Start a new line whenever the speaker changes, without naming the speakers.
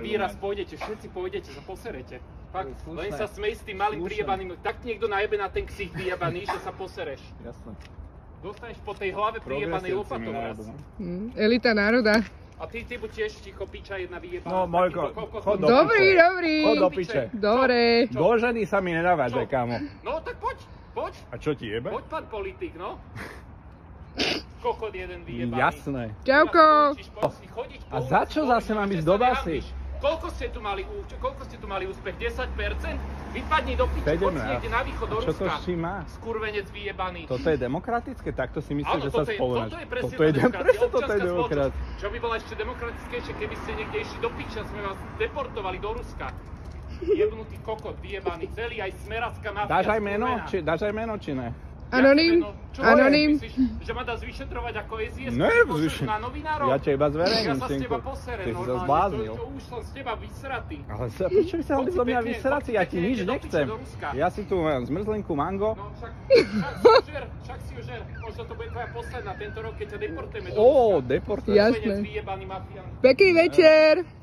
Vy raz pôjdete, všetci pôjdete, sa poserete. Fakt, len sa smej s tým malým priebaným. Tak niekto najebe na ten ksich vyjebaný, že sa posereš.
Jasné.
Dostaneš po tej hlave priebanej lopatou raz.
Elita národa.
A ty buď tiež ticho, piča jedna vyjebaná.
No, Mojko, chod do
Dobrý,
piče.
dobrý.
Chod do piče.
Dobre.
Do ženy sa mi nedávaš, kámo.
No, tak poď.
A čo ti jebe?
Poď, pán politik, no. Kokot jeden vyjebaný.
Jasné.
Čauko.
A za čo zase mám ísť do basy?
Koľko ste tu mali úspech? 10%? Vypadni do piče, poď si niekde na východ do Ruska.
Čo to s čím má?
Skurvenec vyjebaný.
Toto je demokratické? Takto si myslíš, že sa spolunáš?
Toto je presne
Toto je demokracia.
Čo by bola ešte demokratickejšie, keby ste niekde išli do piča, sme vás deportovali do Ruska. Jebnutý kokot, vyjebaný, celý aj smeracká mafia.
Dáš aj meno, či ne?
Anonym. Anonym.
Myslíš, že ma dá zvyšetrovať ako SIS?
Ne,
na novinárov?
Ja ťa iba zverejním,
Ja sa z teba poserem,
ty si sa
normálne.
zbláznil.
Už som z teba vysratý.
Ale prečo by sa mali zo mňa vysrať? Ja ti nič nechcem. Ja si tu mám zmrzlinku mango.
No však si ju žer. Možno to bude tvoja posledná tento rok, keď ťa deportujeme do Ruska.
Ó, deportujeme.
Jasné. Pekný večer.